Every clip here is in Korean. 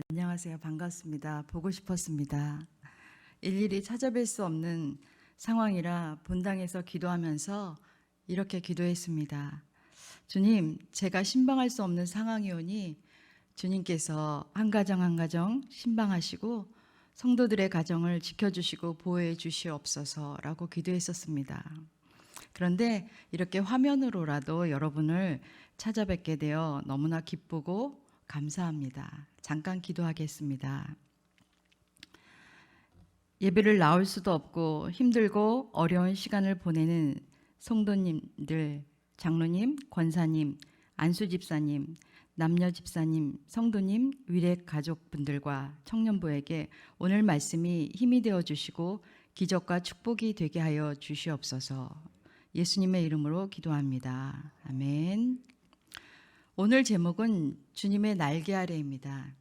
안녕하세요. 반갑습니다. 보고 싶었습니다. 일일이 찾아뵐 수 없는 상황이라 본당에서 기도하면서 이렇게 기도했습니다. 주님, 제가 신방할 수 없는 상황이오니 주님께서 한 가정 한 가정 신방하시고 성도들의 가정을 지켜주시고 보호해 주시옵소서라고 기도했었습니다. 그런데 이렇게 화면으로라도 여러분을 찾아뵙게 되어 너무나 기쁘고 감사합니다. 잠깐 기도하겠습니다. 예배를 나올 수도 없고 힘들고 어려운 시간을 보내는 성도님들, 장로님, 권사님, 안수 집사님, 남녀 집사님, 성도님, 위례 가족분들과 청년부에게 오늘 말씀이 힘이 되어 주시고 기적과 축복이 되게 하여 주시옵소서. 예수님의 이름으로 기도합니다. 아멘. 오늘 제목은 주님의 날개 아래입니다.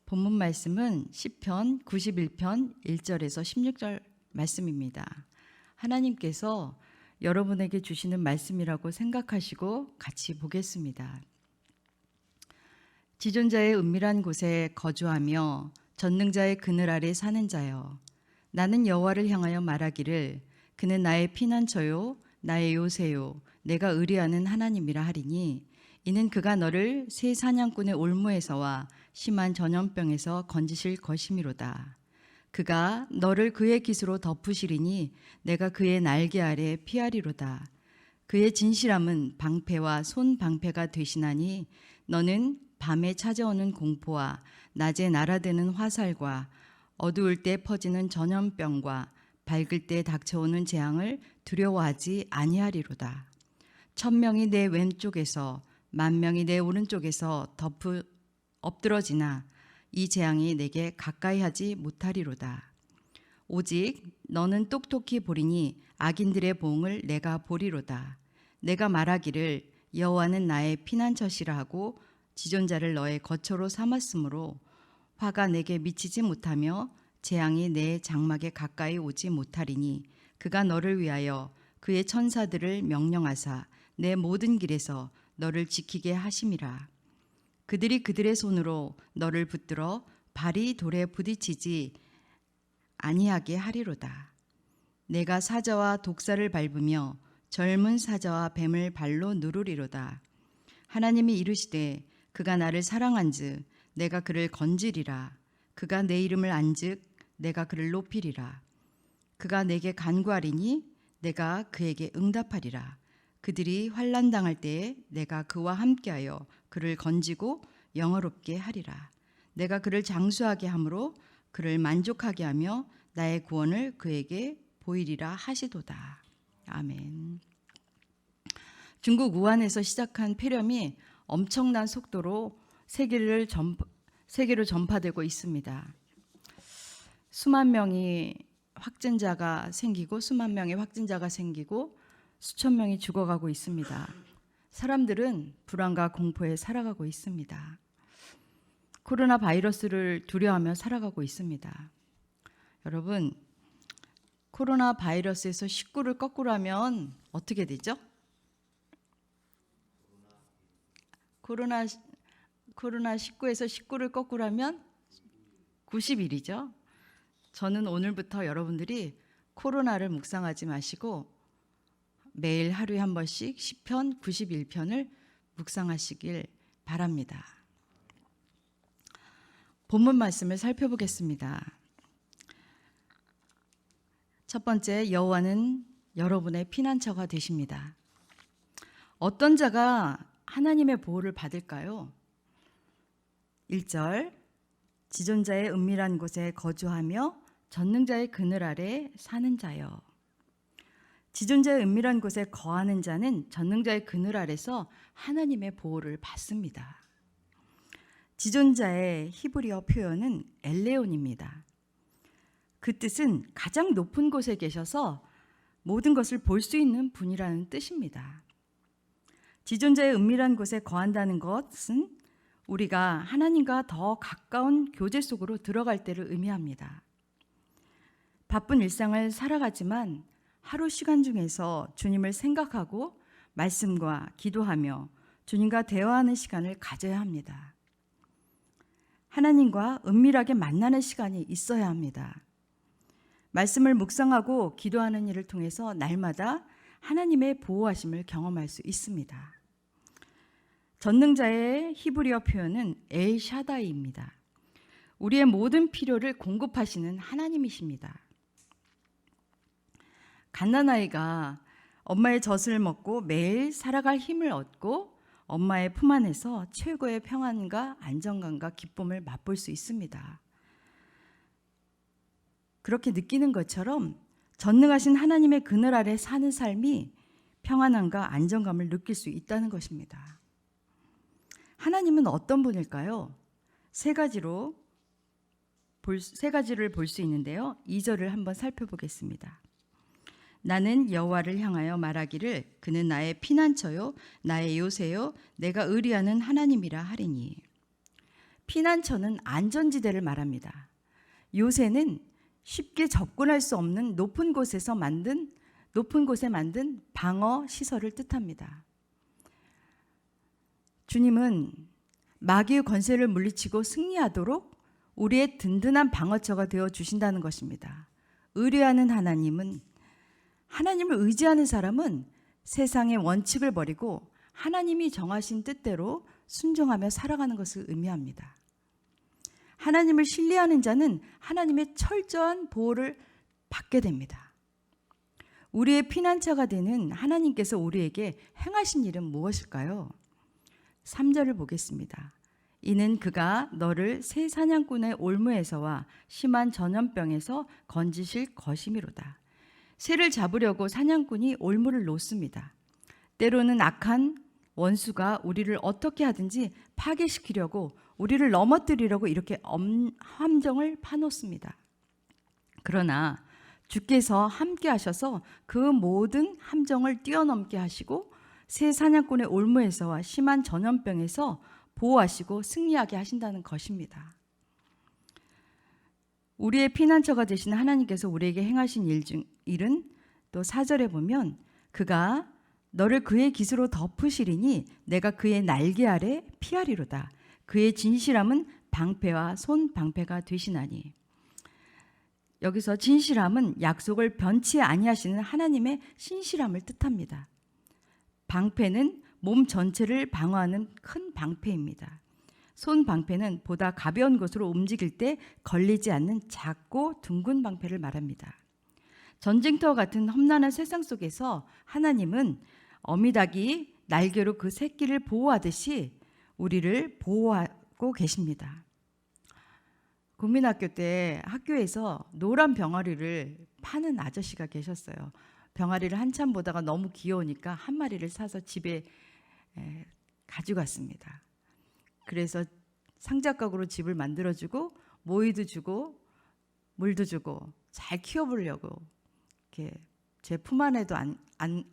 본문 말씀은 시편 91편 1절에서 16절 말씀입니다. 하나님께서 여러분에게 주시는 말씀이라고 생각하시고 같이 보겠습니다. 지존자의 은밀한 곳에 거주하며 전능자의 그늘 아래 사는 자여, 나는 여호와를 향하여 말하기를 그는 나의 피난처요 나의 요새요 내가 의뢰하는 하나님이라 하리니, 이는 그가 너를 새 사냥꾼의 올무에서와 심한 전염병에서 건지실 것이미로다. 그가 너를 그의 깃으로 덮으시리니 내가 그의 날개 아래 피하리로다. 그의 진실함은 방패와 손방패가 되시나니 너는 밤에 찾아오는 공포와 낮에 날아드는 화살과 어두울 때 퍼지는 전염병과 밝을 때 닥쳐오는 재앙을 두려워하지 아니하리로다. 1000명이 내 왼쪽에서 10,000명이 내 오른쪽에서 엎드러지나 이 재앙이 내게 가까이 하지 못하리로다. 오직 너는 똑똑히 보리니 악인들의 보응을 내가 보리로다. 내가 말하기를 여호와는 나의 피난처시라 하고 지존자를 너의 거처로 삼았으므로 화가 내게 미치지 못하며 재앙이 내 장막에 가까이 오지 못하리니, 그가 너를 위하여 그의 천사들을 명령하사 내 모든 길에서 너를 지키게 하심이라. 그들이 그들의 손으로 너를 붙들어 발이 돌에 부딪히지 아니하게 하리로다. 내가 사자와 독사를 밟으며 젊은 사자와 뱀을 발로 누르리로다. 하나님이 이르시되 그가 나를 사랑한즉 내가 그를 건지리라. 그가 내 이름을 안즉 내가 그를 높이리라. 그가 내게 간구하리니 내가 그에게 응답하리라. 그들이 환난 당할 때에 내가 그와 함께하여 그를 건지고 영화롭게 하리라. 내가 그를 장수하게 함으로 그를 만족하게 하며 나의 구원을 그에게 보이리라 하시도다. 아멘. 중국 우한에서 시작한 폐렴이 엄청난 속도로 세계로 전파되고 있습니다. 수만 명의 확진자가 생기고 수천 명이 죽어가고 있습니다. 사람들은 불안과 공포에 살아가고 있습니다. 코로나 바이러스를 두려워하며 살아가고 있습니다. 여러분, 코로나 바이러스에서 19를 거꾸로 하면 어떻게 되죠? 코로나 19에서 19를 거꾸로 하면 90일이죠. 저는 오늘부터 여러분들이 코로나를 묵상하지 마시고 매일 하루에 한 번씩 시편 91편을 묵상하시길 바랍니다. 본문 말씀을 살펴보겠습니다. 첫 번째, 여호와는 여러분의 피난처가 되십니다. 어떤 자가 하나님의 보호를 받을까요? 1절, 지존자의 은밀한 곳에 거주하며 전능자의 그늘 아래 사는 자여. 지존자의 은밀한 곳에 거하는 자는 전능자의 그늘 아래서 하나님의 보호를 받습니다. 지존자의 히브리어 표현은 엘레온입니다. 그 뜻은 가장 높은 곳에 계셔서 모든 것을 볼 수 있는 분이라는 뜻입니다. 지존자의 은밀한 곳에 거한다는 것은 우리가 하나님과 더 가까운 교제 속으로 들어갈 때를 의미합니다. 바쁜 일상을 살아가지만 하루 시간 중에서 주님을 생각하고 말씀과 기도하며 주님과 대화하는 시간을 가져야 합니다. 하나님과 은밀하게 만나는 시간이 있어야 합니다. 말씀을 묵상하고 기도하는 일을 통해서 날마다 하나님의 보호하심을 경험할 수 있습니다. 전능자의 히브리어 표현은 엘 샤다이입니다. 우리의 모든 필요를 공급하시는 하나님이십니다. 갓난아이가 엄마의 젖을 먹고 매일 살아갈 힘을 얻고 엄마의 품 안에서 최고의 평안과 안정감과 기쁨을 맛볼 수 있습니다. 그렇게 느끼는 것처럼 전능하신 하나님의 그늘 아래 사는 삶이 평안함과 안정감을 느낄 수 있다는 것입니다. 하나님은 어떤 분일까요? 세 가지를 볼 수 있는데요. 2절을 한번 살펴보겠습니다. 나는 여호와를 향하여 말하기를 그는 나의 피난처요 나의 요새요 내가 의리하는 하나님이라 하리니. 피난처는 안전지대를 말합니다. 요새는 쉽게 접근할 수 없는 높은 곳에 만든 방어 시설을 뜻합니다. 주님은 마귀의 권세를 물리치고 승리하도록 우리의 든든한 방어처가 되어 주신다는 것입니다. 의뢰하는 하나님을 의지하는 사람은 세상의 원칙을 버리고 하나님이 정하신 뜻대로 순종하며 살아가는 것을 의미합니다. 하나님을 신뢰하는 자는 하나님의 철저한 보호를 받게 됩니다. 우리의 피난처가 되는 하나님께서 우리에게 행하신 일은 무엇일까요? 3절을 보겠습니다. 이는 그가 너를 새 사냥꾼의 올무에서와 심한 전염병에서 건지실 것이미로다. 새를 잡으려고 사냥꾼이 올무를 놓습니다. 때로는 악한 원수가 우리를 어떻게 하든지 파괴시키려고 우리를 넘어뜨리려고 이렇게 함정을 파놓습니다. 그러나 주께서 함께 하셔서 그 모든 함정을 뛰어넘게 하시고 새 사냥꾼의 올무에서와 심한 전염병에서 보호하시고 승리하게 하신다는 것입니다. 우리의 피난처가 되시는 하나님께서 우리에게 행하신 일은 또 4절에 보면 그가 너를 그의 깃으로 덮으시리니 내가 그의 날개 아래 피하리로다. 그의 진실함은 방패와 손방패가 되시나니. 여기서 진실함은 약속을 변치 아니하시는 하나님의 신실함을 뜻합니다. 방패는 몸 전체를 방어하는 큰 방패입니다. 손 방패는 보다 가벼운 곳으로 움직일 때 걸리지 않는 작고 둥근 방패를 말합니다. 전쟁터와 같은 험난한 세상 속에서 하나님은 어미닭이 날개로 그 새끼를 보호하듯이 우리를 보호하고 계십니다. 국민학교 때 학교에서 노란 병아리를 파는 아저씨가 계셨어요. 병아리를 한참 보다가 너무 귀여우니까 한 마리를 사서 집에 가지고 왔습니다. 그래서 상자각으로 집을 만들어주고 모이도 주고 물도 주고 잘 키워보려고 이렇게 제 품 안에도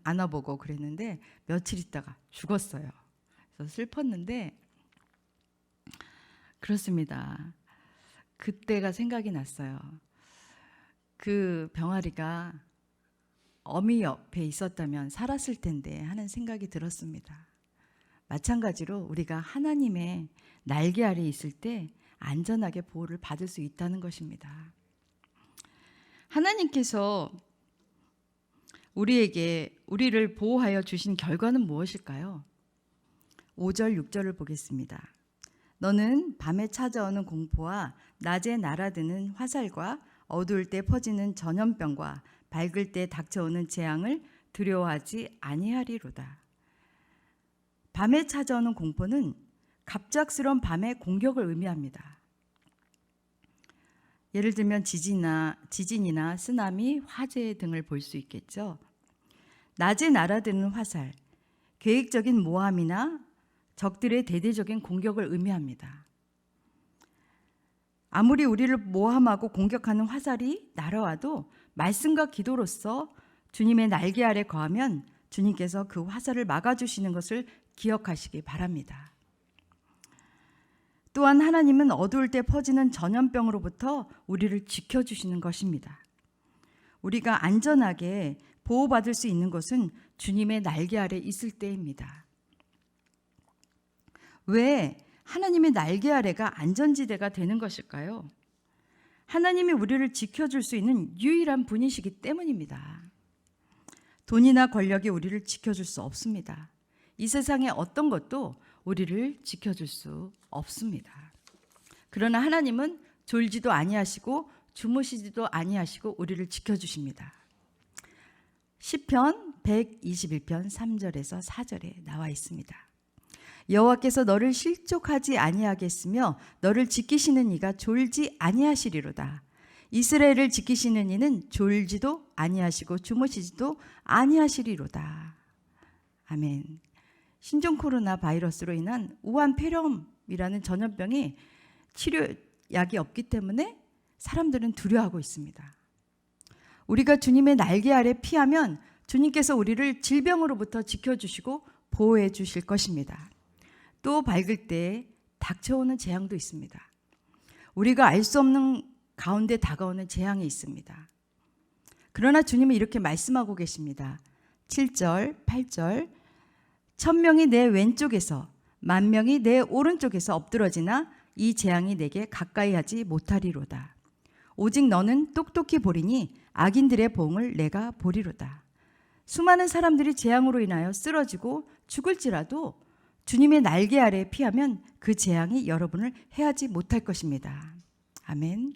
안아보고 그랬는데 며칠 있다가 죽었어요. 그래서 슬펐는데 그렇습니다. 그때가 생각이 났어요. 그 병아리가 어미 옆에 있었다면 살았을 텐데 하는 생각이 들었습니다. 마찬가지로 우리가 하나님의 날개 아래 있을 때 안전하게 보호를 받을 수 있다는 것입니다. 하나님께서 우리를 보호하여 주신 결과는 무엇일까요? 5절, 6절을 보겠습니다. 너는 밤에 찾아오는 공포와 낮에 날아드는 화살과 어두울 때 퍼지는 전염병과 밝을 때 닥쳐오는 재앙을 두려워하지 아니하리로다. 밤에 찾아오는 공포는 갑작스러운 밤의 공격을 의미합니다. 예를 들면 지진이나 쓰나미, 화재 등을 볼 수 있겠죠. 낮에 날아드는 화살, 계획적인 모함이나 적들의 대대적인 공격을 의미합니다. 아무리 우리를 모함하고 공격하는 화살이 날아와도 말씀과 기도로서 주님의 날개 아래 거하면 주님께서 그 화살을 막아주시는 것을 기억하시기 바랍니다. 또한 하나님은 어두울 때 퍼지는 전염병으로부터 우리를 지켜주시는 것입니다. 우리가 안전하게 보호받을 수 있는 것은 주님의 날개 아래 있을 때입니다. 왜 하나님의 날개 아래가 안전지대가 되는 것일까요? 하나님이 우리를 지켜줄 수 있는 유일한 분이시기 때문입니다. 돈이나 권력이 우리를 지켜줄 수 없습니다. 이 세상의 어떤 것도 우리를 지켜줄 수 없습니다. 그러나 하나님은 졸지도 아니하시고 주무시지도 아니하시고 우리를 지켜주십니다. 시편 121편 3절에서 4절에 나와 있습니다. 여호와께서 너를 실족하지 아니하겠으며 너를 지키시는 이가 졸지 아니하시리로다. 이스라엘을 지키시는 이는 졸지도 아니하시고 주무시지도 아니하시리로다. 아멘. 신종 코로나 바이러스로 인한 우한 폐렴이라는 전염병이 치료약이 없기 때문에 사람들은 두려워하고 있습니다. 우리가 주님의 날개 아래 피하면 주님께서 우리를 질병으로부터 지켜주시고 보호해 주실 것입니다. 또 밝을 때 닥쳐오는 재앙도 있습니다. 우리가 알 수 없는 가운데 다가오는 재앙이 있습니다. 그러나 주님은 이렇게 말씀하고 계십니다. 7절, 8절 1000명이 내 왼쪽에서 10,000명이 내 오른쪽에서 엎드러지나 이 재앙이 내게 가까이 하지 못하리로다. 오직 너는 똑똑히 보리니 악인들의 보응을 내가 보리로다. 수많은 사람들이 재앙으로 인하여 쓰러지고 죽을지라도 주님의 날개 아래 피하면 그 재앙이 여러분을 해하지 못할 것입니다. 아멘.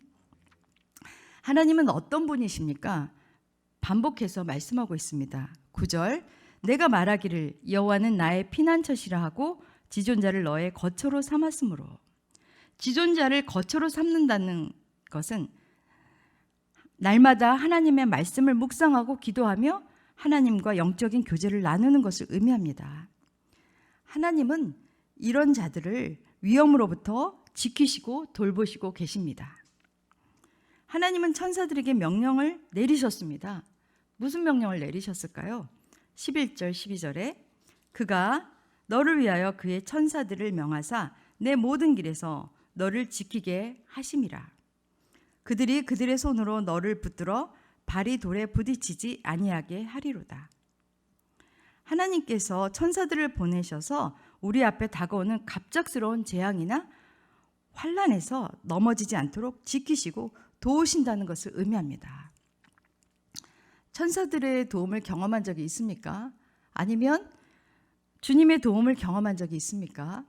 하나님은 어떤 분이십니까? 반복해서 말씀하고 있습니다. 9절 내가 말하기를 여호와는 나의 피난처시라 하고 지존자를 너의 거처로 삼았으므로. 지존자를 거처로 삼는다는 것은 날마다 하나님의 말씀을 묵상하고 기도하며 하나님과 영적인 교제를 나누는 것을 의미합니다. 하나님은 이런 자들을 위험으로부터 지키시고 돌보시고 계십니다. 하나님은 천사들에게 명령을 내리셨습니다. 무슨 명령을 내리셨을까요? 11절 12절에 그가 너를 위하여 그의 천사들을 명하사 내 모든 길에서 너를 지키게 하심이라. 그들이 그들의 손으로 너를 붙들어 발이 돌에 부딪히지 아니하게 하리로다. 하나님께서 천사들을 보내셔서 우리 앞에 다가오는 갑작스러운 재앙이나 환난에서 넘어지지 않도록 지키시고 도우신다는 것을 의미합니다. 천사들의 도움을 경험한 적이 있습니까? 아니면 주님의 도움을 경험한 적이 있습니까?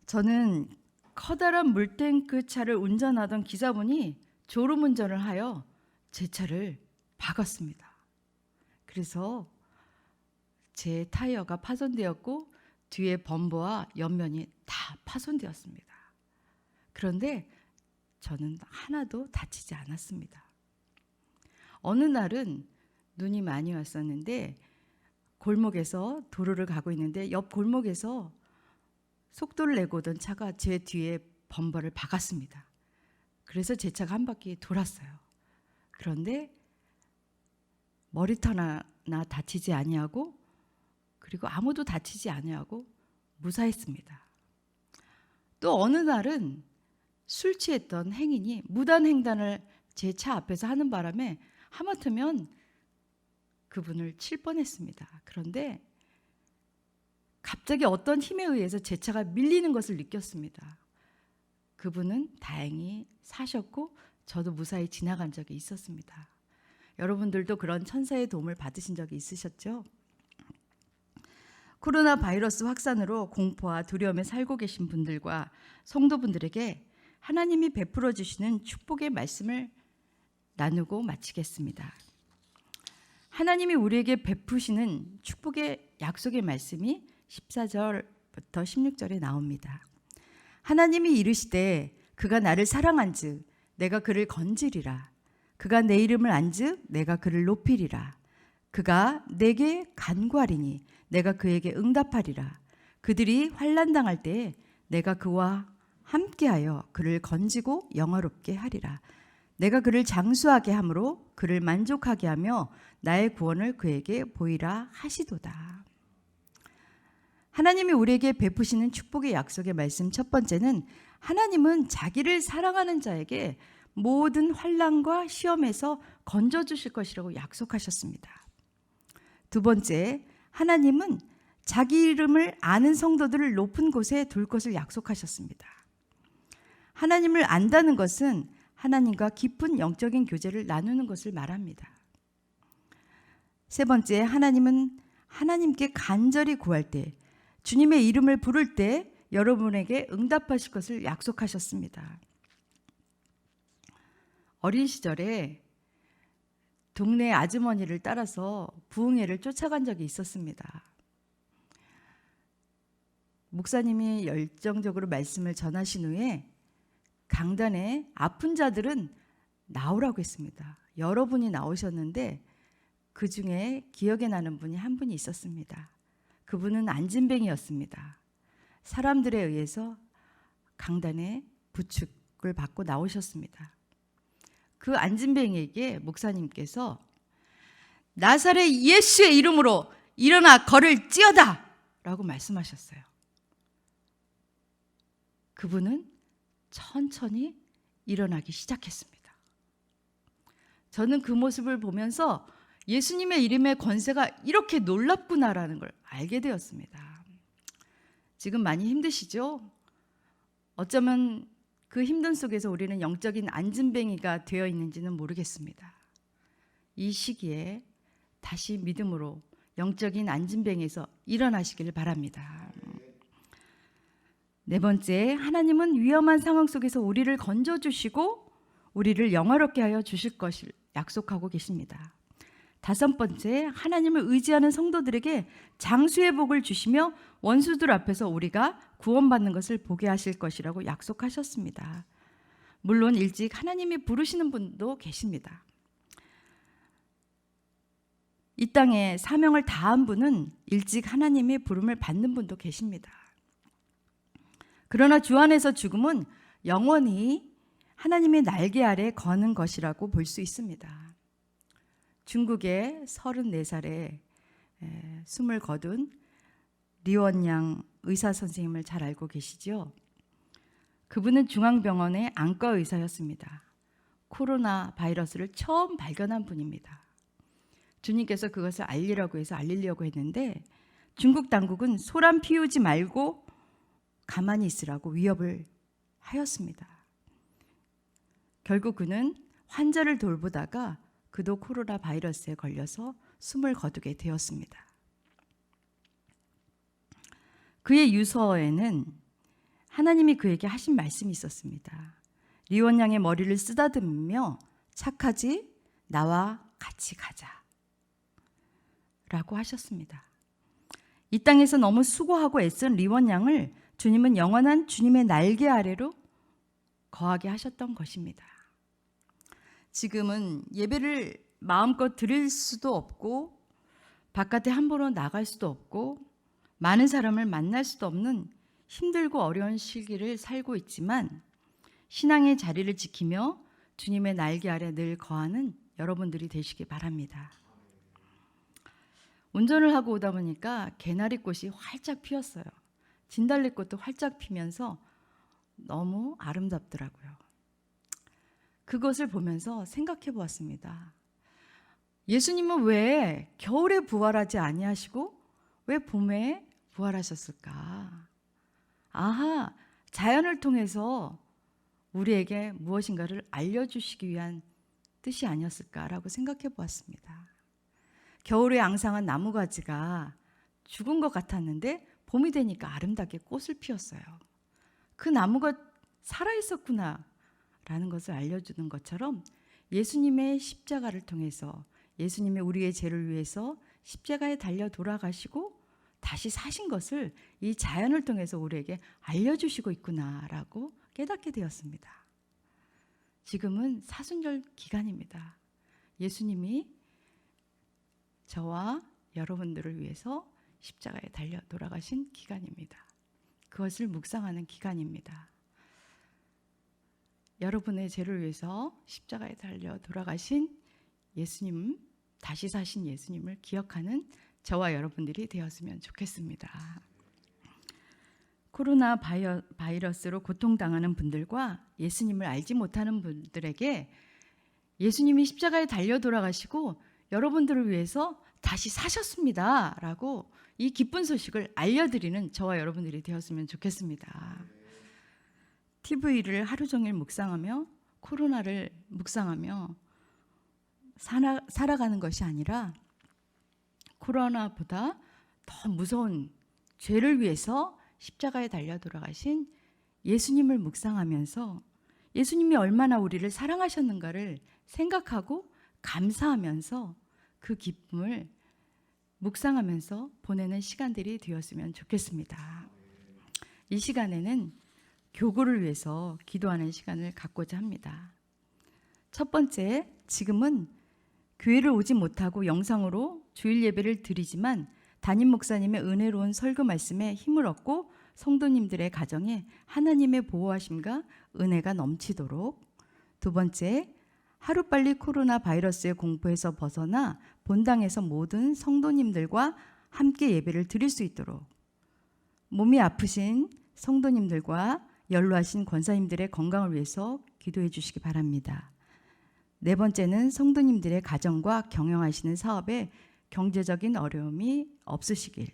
저는 커다란 물탱크 차를 운전하던 기사분이 졸음운전을 하여 제 차를 박았습니다. 그래서 제 타이어가 파손되었고 뒤에 범버와 옆면이 다 파손되었습니다. 그런데 저는 하나도 다치지 않았습니다. 어느 날은 눈이 많이 왔었는데 골목에서 도로를 가고 있는데 옆 골목에서 속도를 내고 오던 차가 제 뒤에 범버를 박았습니다. 그래서 제 차가 한 바퀴 돌았어요. 그런데 머리털 하나 다치지 아니하고 그리고 아무도 다치지 아니하고 무사했습니다. 또 어느 날은 술 취했던 행인이 무단횡단을 제 차 앞에서 하는 바람에 하마터면 그분을 칠 뻔했습니다. 그런데 갑자기 어떤 힘에 의해서 제 차가 밀리는 것을 느꼈습니다. 그분은 다행히 사셨고 저도 무사히 지나간 적이 있었습니다. 여러분들도 그런 천사의 도움을 받으신 적이 있으셨죠? 코로나 바이러스 확산으로 공포와 두려움에 살고 계신 분들과 성도분들에게 하나님이 베풀어 주시는 축복의 말씀을 나누고 마치겠습니다. 하나님이 우리에게 베푸시는 축복의 약속의 말씀이 14절부터 16절에 나옵니다. 하나님이 이르시되 그가 나를 사랑한즉 내가 그를 건지리라. 그가 내 이름을 안즉 내가 그를 높이리라. 그가 내게 간구하리니 내가 그에게 응답하리라. 그들이 환난 당할 때에 내가 그와 함께하여 그를 건지고 영화롭게 하리라. 내가 그를 장수하게 함으로 그를 만족하게 하며 나의 구원을 그에게 보이라 하시도다. 하나님이 우리에게 베푸시는 축복의 약속의 말씀 첫 번째는 하나님은 자기를 사랑하는 자에게 모든 환난과 시험에서 건져주실 것이라고 약속하셨습니다. 두 번째, 하나님은 자기 이름을 아는 성도들을 높은 곳에 둘 것을 약속하셨습니다. 하나님을 안다는 것은 하나님과 깊은 영적인 교제를 나누는 것을 말합니다. 세 번째, 하나님은 하나님께 간절히 구할 때, 주님의 이름을 부를 때 여러분에게 응답하실 것을 약속하셨습니다. 어린 시절에 동네 아주머니를 따라서 부흥회를 쫓아간 적이 있었습니다. 목사님이 열정적으로 말씀을 전하신 후에 강단에 아픈 자들은 나오라고 했습니다. 여러분이 나오셨는데 그 중에 기억에 나는 분이 한 분이 있었습니다. 그분은 안진뱅이였습니다. 사람들에 의해서 강단에 부축을 받고 나오셨습니다. 그 안진뱅이에게 목사님께서 나사렛 예수의 이름으로 일어나 걸을지어다 라고 말씀하셨어요. 그분은 천천히 일어나기 시작했습니다. 저는 그 모습을 보면서 예수님의 이름의 권세가 이렇게 놀랍구나라는 걸 알게 되었습니다. 지금 많이 힘드시죠? 어쩌면 그 힘든 속에서 우리는 영적인 안진뱅이가 되어 있는지는 모르겠습니다. 이 시기에 다시 믿음으로 영적인 안진뱅이에서 일어나시기를 바랍니다. 네 번째, 하나님은 위험한 상황 속에서 우리를 건져주시고 우리를 영화롭게 하여 주실 것을 약속하고 계십니다. 다섯 번째, 하나님을 의지하는 성도들에게 장수의 복을 주시며 원수들 앞에서 우리가 구원받는 것을 보게 하실 것이라고 약속하셨습니다. 물론 일찍 하나님이 부르시는 분도 계십니다. 이 땅에 사명을 다한 분은 일찍 하나님의 부름을 받는 분도 계십니다. 그러나 주 안에서 죽음은 영원히 하나님의 날개 아래 거는 것이라고 볼 수 있습니다. 중국의 34살에 숨을 거둔 리원양 의사 선생님을 잘 알고 계시죠? 그분은 중앙병원의 안과 의사였습니다. 코로나 바이러스를 처음 발견한 분입니다. 주님께서 그것을 알리려고 했는데 중국 당국은 소란 피우지 말고 가만히 있으라고 위협을 하였습니다. 결국 그는 환자를 돌보다가 그도 코로나 바이러스에 걸려서 숨을 거두게 되었습니다. 그의 유서에는 하나님이 그에게 하신 말씀이 있었습니다. 리원양의 머리를 쓰다듬으며 착하지? 나와 같이 가자 라고 하셨습니다. 이 땅에서 너무 수고하고 애쓴 리원양을 주님은 영원한 주님의 날개 아래로 거하게 하셨던 것입니다. 지금은 예배를 마음껏 드릴 수도 없고 바깥에 함부로 나갈 수도 없고 많은 사람을 만날 수도 없는 힘들고 어려운 시기를 살고 있지만 신앙의 자리를 지키며 주님의 날개 아래 늘 거하는 여러분들이 되시기 바랍니다. 운전을 하고 오다 보니까 개나리꽃이 활짝 피었어요. 진달래꽃도 활짝 피면서 너무 아름답더라고요. 그것을 보면서 생각해 보았습니다. 예수님은 왜 겨울에 부활하지 아니하시고 왜 봄에 부활하셨을까? 아하, 자연을 통해서 우리에게 무엇인가를 알려주시기 위한 뜻이 아니었을까라고 생각해 보았습니다. 겨울에 앙상한 나무가지가 죽은 것 같았는데 봄이 되니까 아름답게 꽃을 피웠어요. 그 나무가 살아있었구나 라는 것을 알려주는 것처럼 예수님의 십자가를 통해서 예수님이 우리의 죄를 위해서 십자가에 달려 돌아가시고 다시 사신 것을 이 자연을 통해서 우리에게 알려주시고 있구나라고 깨닫게 되었습니다. 지금은 사순절 기간입니다. 예수님이 저와 여러분들을 위해서 십자가에 달려 돌아가신 기간입니다. 그것을 묵상하는 기간입니다. 여러분의 죄를 위해서 십자가에 달려 돌아가신 예수님, 다시 사신 예수님을 기억하는 저와 여러분들이 되었으면 좋겠습니다. 코로나 바이러스로 고통당하는 분들과 예수님을 알지 못하는 분들에게 예수님이 십자가에 달려 돌아가시고 여러분들을 위해서 다시 사셨습니다 라고 이 기쁜 소식을 알려드리는 저와 여러분들이 되었으면 좋겠습니다. TV를 하루 종일 묵상하며 코로나를 묵상하며 살아가는 것이 아니라 코로나보다 더 무서운 죄를 위해서 십자가에 달려 돌아가신 예수님을 묵상하면서 예수님이 얼마나 우리를 사랑하셨는가를 생각하고 감사하면서 그 기쁨을 묵상하면서 보내는 시간들이 되었으면 좋겠습니다. 이 시간에는 교구를 위해서 기도하는 시간을 갖고자 합니다. 첫 번째, 지금은 교회를 오지 못하고 영상으로 주일 예배를 드리지만 담임 목사님의 은혜로운 설교 말씀에 힘을 얻고 성도님들의 가정에 하나님의 보호하심과 은혜가 넘치도록. 두 번째, 하루빨리 코로나 바이러스의 공포에서 벗어나 본당에서 모든 성도님들과 함께 예배를 드릴 수 있도록. 몸이 아프신 성도님들과 연로하신 권사님들의 건강을 위해서 기도해 주시기 바랍니다. 네 번째는 성도님들의 가정과 경영하시는 사업에 경제적인 어려움이 없으시길.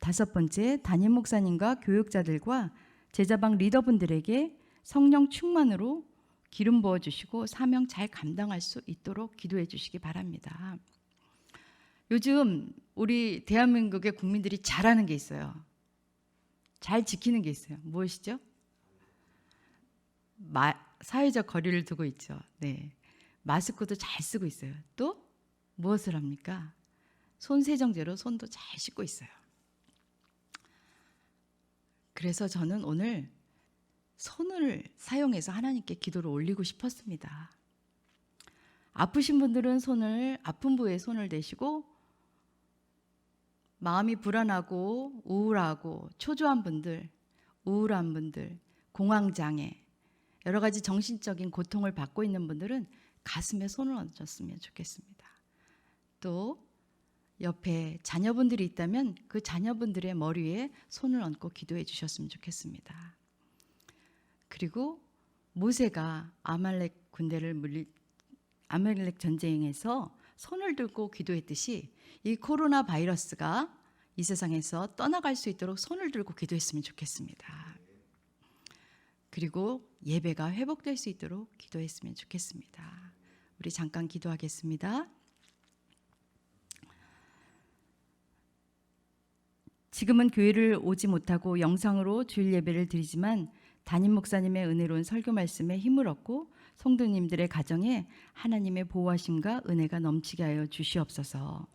다섯 번째, 담임 목사님과 교육자들과 제자방 리더분들에게 성령 충만으로 기름 부어주시고 사명 잘 감당할 수 있도록 기도해 주시기 바랍니다. 요즘 우리 대한민국의 국민들이 잘하는 게 있어요. 잘 지키는 게 있어요. 무엇이죠? 사회적 거리를 두고 있죠. 네. 마스크도 잘 쓰고 있어요. 또 무엇을 합니까? 손세정제로 손도 잘 씻고 있어요. 그래서 저는 오늘 손을 사용해서 하나님께 기도를 올리고 싶었습니다. 아프신 분들은 아픈 부위에 손을 대시고, 마음이 불안하고 우울하고 초조한 분들, 우울한 분들, 공황장애, 여러 가지 정신적인 고통을 받고 있는 분들은 가슴에 손을 얹었으면 좋겠습니다. 또 옆에 자녀분들이 있다면 그 자녀분들의 머리에 손을 얹고 기도해 주셨으면 좋겠습니다. 그리고 모세가 아말렉 전쟁에서 손을 들고 기도했듯이 이 코로나 바이러스가 이 세상에서 떠나갈 수 있도록 손을 들고 기도했으면 좋겠습니다. 그리고 예배가 회복될 수 있도록 기도했으면 좋겠습니다. 우리 잠깐 기도하겠습니다. 지금은 교회를 오지 못하고 영상으로 주일 예배를 드리지만 담임 목사님의 은혜로운 설교 말씀에 힘을 얻고 성도님들의 가정에 하나님의 보호하심과 은혜가 넘치게 하여 주시옵소서.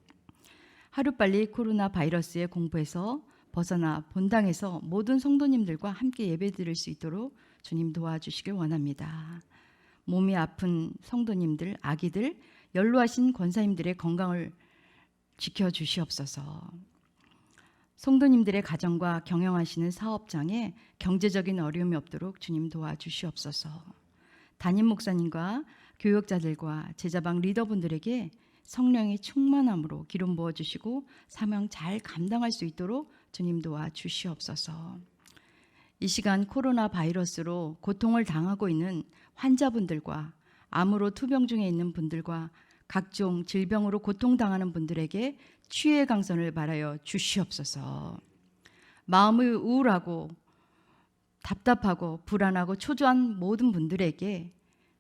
하루빨리 코로나 바이러스의 공포에서 벗어나 본당에서 모든 성도님들과 함께 예배드릴 수 있도록 주님 도와주시길 원합니다. 몸이 아픈 성도님들, 아기들, 연로하신 권사님들의 건강을 지켜주시옵소서. 성도님들의 가정과 경영하시는 사업장에 경제적인 어려움이 없도록 주님 도와주시옵소서. 담임 목사님과 교육자들과 제자방 리더분들에게 성령의 충만함으로 기름 부어주시고 사명 잘 감당할 수 있도록 주님 도와주시옵소서. 이 시간 코로나 바이러스로 고통을 당하고 있는 환자분들과 암으로 투병 중에 있는 분들과 각종 질병으로 고통당하는 분들에게 치유의 강선을 바라여 주시옵소서. 마음이 우울하고 답답하고 불안하고 초조한 모든 분들에게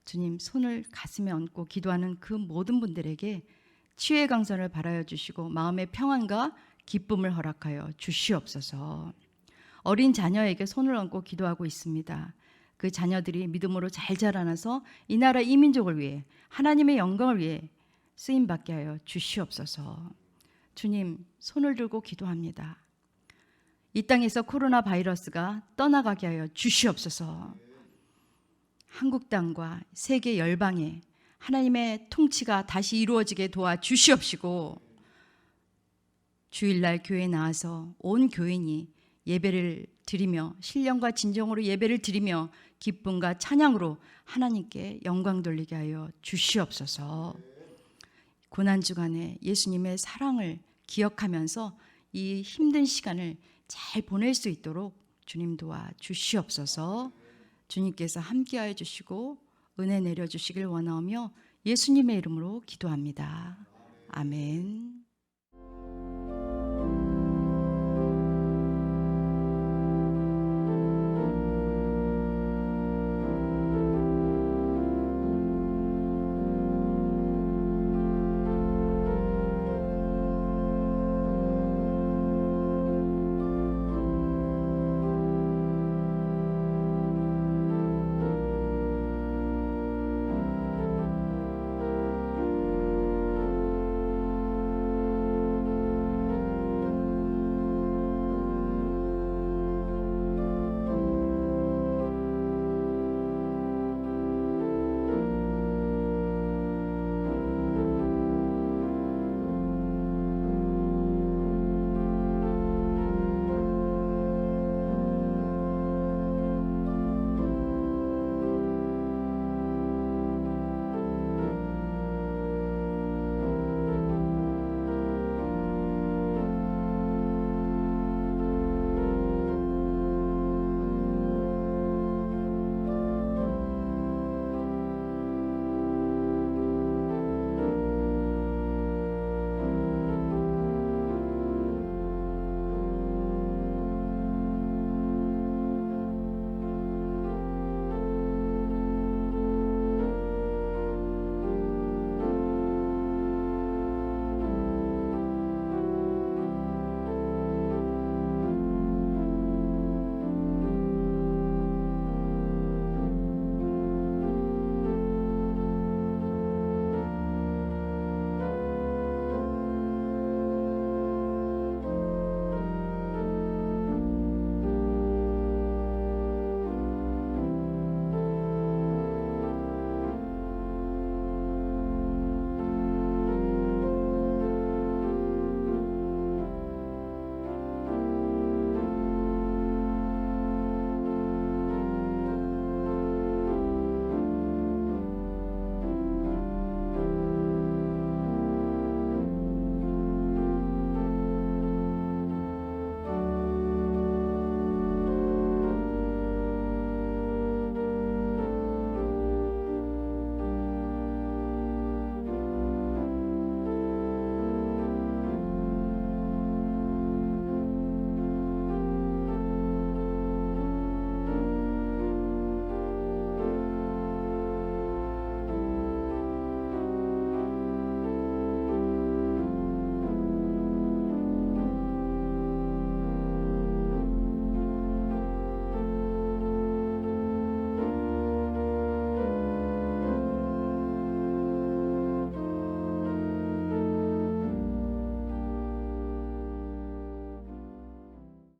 주님 손을 가슴에 얹고 기도하는 그 모든 분들에게 치유의 강선을 바라여 주시고 마음의 평안과 기쁨을 허락하여 주시옵소서. 어린 자녀에게 손을 얹고 기도하고 있습니다. 그 자녀들이 믿음으로 잘 자라나서 이 나라 이 민족을 위해 하나님의 영광을 위해 쓰임받게 하여 주시옵소서. 주님, 손을 들고 기도합니다. 이 땅에서 코로나 바이러스가 떠나가게 하여 주시옵소서. 한국 땅과 세계 열방에 하나님의 통치가 다시 이루어지게 도와주시옵시고, 주일날 교회에 나와서 온 교인이 예배를 드리며 신령과 진정으로 예배를 드리며 기쁨과 찬양으로 하나님께 영광 돌리게 하여 주시옵소서. 고난주간에 예수님의 사랑을 기억하면서 이 힘든 시간을 잘 보낼 수 있도록 주님 도와 주시옵소서. 주님께서 함께하여 주시고 은혜 내려주시길 원하며 예수님의 이름으로 기도합니다. 아멘.